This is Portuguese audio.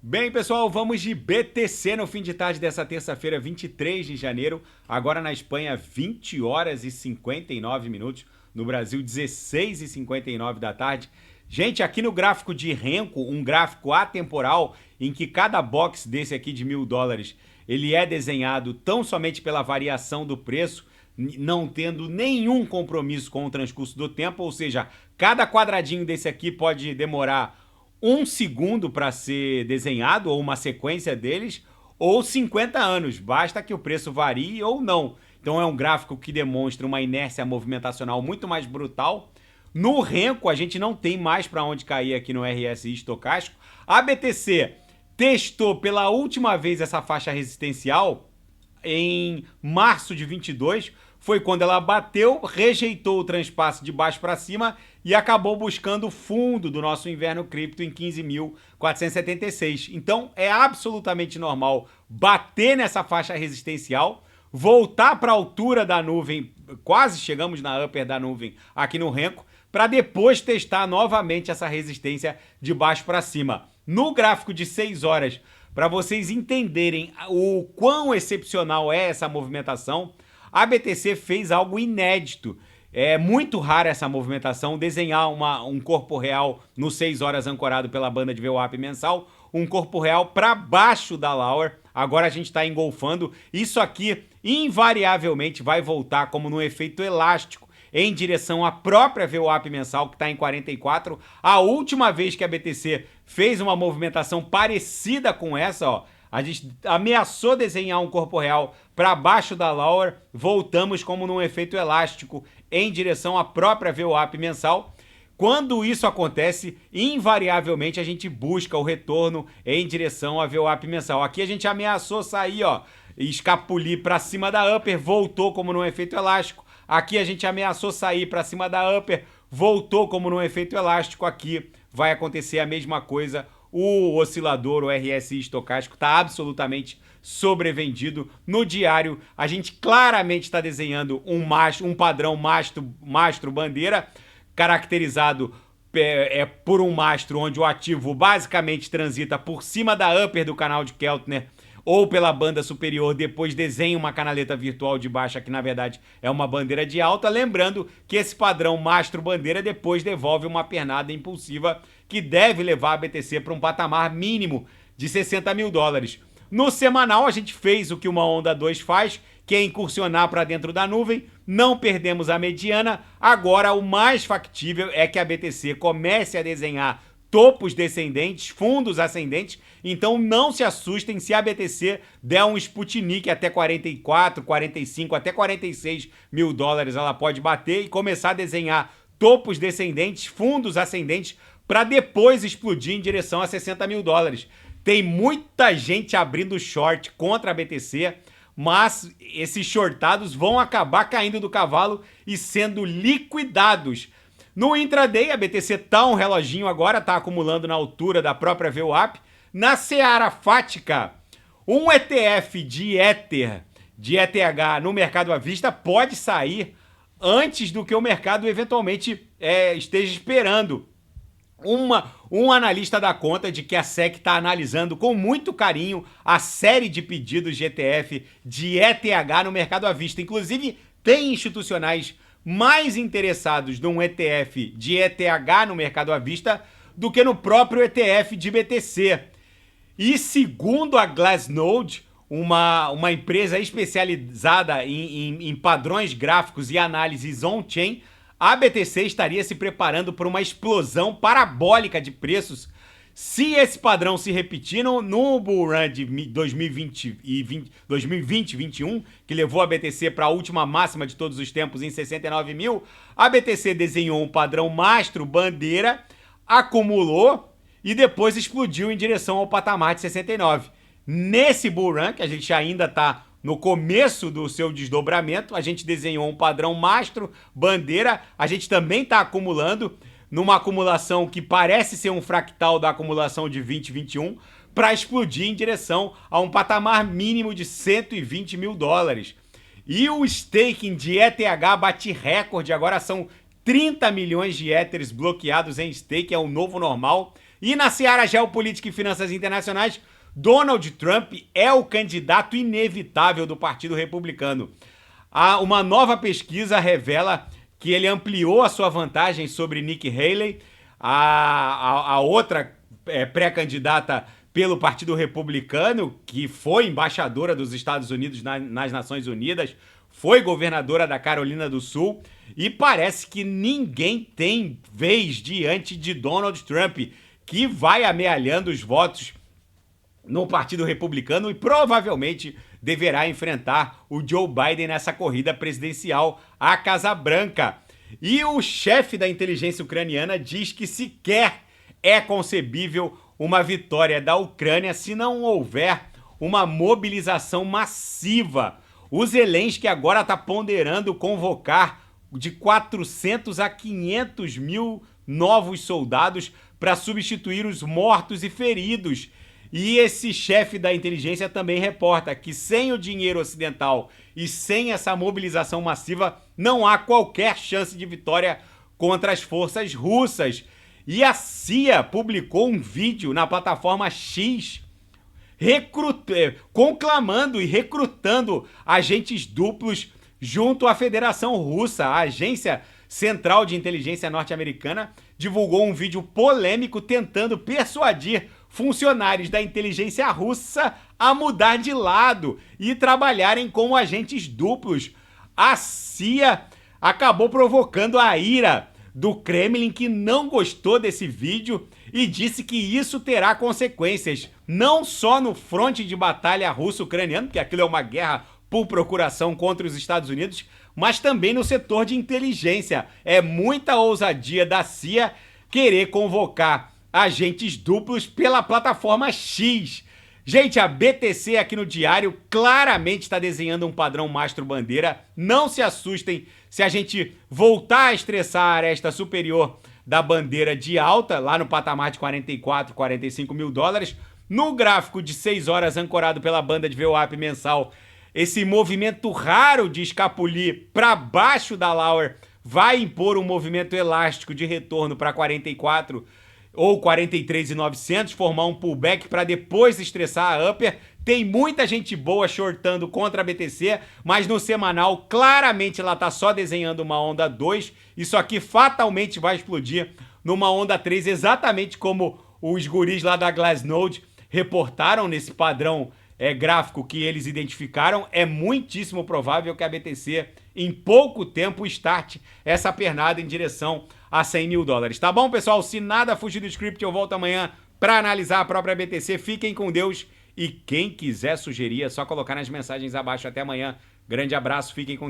Bem, pessoal, vamos de BTC no fim de tarde dessa terça-feira, 23 de janeiro. Agora na Espanha, 20 horas e 59 minutos. No Brasil, 16 e 59 da tarde. Gente, aqui no gráfico de Renko, um gráfico atemporal, em que cada box desse aqui de US$ 1.000, ele é desenhado tão somente pela variação do preço, não tendo nenhum compromisso com o transcurso do tempo, ou seja, cada quadradinho desse aqui pode demorar um segundo para ser desenhado, ou uma sequência deles, ou 50 anos, basta que o preço varie ou não. Então é um gráfico que demonstra uma inércia movimentacional muito mais brutal. No Renko, a gente não tem mais para onde cair aqui no RSI estocástico. A BTC testou pela última vez essa faixa resistencial em março de 22, foi quando ela bateu, rejeitou o transpasse de baixo para cima e acabou buscando o fundo do nosso inverno cripto em 15.476. Então é absolutamente normal bater nessa faixa resistencial, voltar para a altura da nuvem, quase chegamos na upper da nuvem aqui no Renko, para depois testar novamente essa resistência de baixo para cima. No gráfico de 6 horas, para vocês entenderem o quão excepcional é essa movimentação, a BTC fez algo inédito. É muito raro essa movimentação, desenhar um corpo real no 6 horas ancorado pela banda de VWAP mensal, um corpo real para baixo da Lauer. Agora a gente está engolfando. Isso aqui invariavelmente vai voltar como num efeito elástico em direção à própria VWAP mensal, que está em 44. A última vez que a BTC fez uma movimentação parecida com essa, ó, a gente ameaçou desenhar um corpo real para baixo da Lauer, voltamos como num efeito elástico em direção à própria VWAP mensal. Quando isso acontece, invariavelmente a gente busca o retorno em direção à VWAP mensal. Aqui a gente ameaçou sair, ó, escapulir para cima da upper, voltou como num efeito elástico. Aqui a gente ameaçou sair para cima da upper, voltou como num efeito elástico. Aqui vai acontecer a mesma coisa. O oscilador, o RSI estocástico, está absolutamente sobrevendido. No diário, a gente claramente está desenhando um padrão mastro-bandeira, caracterizado por um mastro onde o ativo basicamente transita por cima da upper do canal de Keltner ou pela banda superior, depois desenha uma canaleta virtual de baixa, que na verdade é uma bandeira de alta, lembrando que esse padrão mastro-bandeira depois devolve uma pernada impulsiva que deve levar a BTC para um patamar mínimo de $60.000. No semanal, a gente fez o que uma onda 2 faz, que é incursionar para dentro da nuvem, não perdemos a mediana. Agora, o mais factível é que a BTC comece a desenhar topos descendentes, fundos ascendentes, então não se assustem se a BTC der um Sputnik até 44, 45, até $46.000, ela pode bater e começar a desenhar topos descendentes, fundos ascendentes, para depois explodir em direção a $60.000. Tem muita gente abrindo short contra a BTC, mas esses shortados vão acabar caindo do cavalo e sendo liquidados. No intraday, a BTC tá um reloginho agora, tá acumulando na altura da própria VWAP. Na seara fática, um ETF de Ether, de ETH no mercado à vista pode sair antes do que o mercado eventualmente esteja esperando. Um analista dá conta de que a SEC está analisando com muito carinho a série de pedidos de ETF de ETH no mercado à vista. Inclusive, tem institucionais mais interessados num ETF de ETH no mercado à vista do que no próprio ETF de BTC. E segundo a Glassnode, uma empresa especializada em padrões gráficos e análises on-chain, a BTC estaria se preparando para uma explosão parabólica de preços se esse padrão se repetir no Bull Run de 2020-21, que levou a BTC para a última máxima de todos os tempos em 69 mil. A BTC desenhou um padrão mastro-bandeira, acumulou e depois explodiu em direção ao patamar de 69. Nesse Bull Run, que a gente ainda está no começo do seu desdobramento, a gente desenhou um padrão mastro-bandeira, a gente também está acumulando numa acumulação que parece ser um fractal da acumulação de 2021 para explodir em direção a um patamar mínimo de $120.000. E o staking de ETH bate recorde, agora são 30 milhões de Ethers bloqueados em stake, é o novo normal. E na seara geopolítica e finanças internacionais, Donald Trump é o candidato inevitável do Partido Republicano. Uma nova pesquisa revela que ele ampliou a sua vantagem sobre Nikki Haley, a outra pré-candidata pelo Partido Republicano, que foi embaixadora dos Estados Unidos nas Nações Unidas, foi governadora da Carolina do Sul, e parece que ninguém tem vez diante de Donald Trump, que vai amealhando os votos no Partido Republicano e provavelmente deverá enfrentar o Joe Biden nessa corrida presidencial à Casa Branca. E o chefe da inteligência ucraniana diz que sequer é concebível uma vitória da Ucrânia se não houver uma mobilização massiva. O Zelensky agora está ponderando convocar de 400 a 500 mil novos soldados para substituir os mortos e feridos. E esse chefe da inteligência também reporta que sem o dinheiro ocidental e sem essa mobilização massiva, não há qualquer chance de vitória contra as forças russas. E a CIA publicou um vídeo na plataforma X conclamando e recrutando agentes duplos junto à Federação Russa. A Agência Central de Inteligência Norte-Americana divulgou um vídeo polêmico tentando persuadir funcionários da inteligência russa a mudar de lado e trabalharem como agentes duplos. A CIA acabou provocando a ira do Kremlin, que não gostou desse vídeo e disse que isso terá consequências, não só no fronte de batalha russo-ucraniano, porque aquilo é uma guerra por procuração contra os Estados Unidos, mas também no setor de inteligência. É muita ousadia da CIA querer convocar agentes duplos pela plataforma X. Gente, a BTC aqui no Diário claramente está desenhando um padrão mastro-bandeira. Não se assustem se a gente voltar a estressar a aresta superior da bandeira de alta, lá no patamar de 44, 45 mil dólares. No gráfico de 6 horas ancorado pela banda de VWAP mensal, esse movimento raro de escapulir para baixo da Lauer vai impor um movimento elástico de retorno para 44 ou 43.900, formar um pullback para depois estressar a upper. Tem muita gente boa shortando contra a BTC, mas no semanal claramente ela tá só desenhando uma onda 2. Isso aqui fatalmente vai explodir numa onda 3, exatamente como os guris lá da Glassnode reportaram nesse padrão gráfico que eles identificaram. É muitíssimo provável que a BTC em pouco tempo starte essa pernada em direção a 100 mil dólares. Tá bom, pessoal? Se nada fugir do script, eu volto amanhã para analisar a própria BTC. Fiquem com Deus e quem quiser sugerir é só colocar nas mensagens abaixo. Até amanhã. Grande abraço, fiquem com Deus.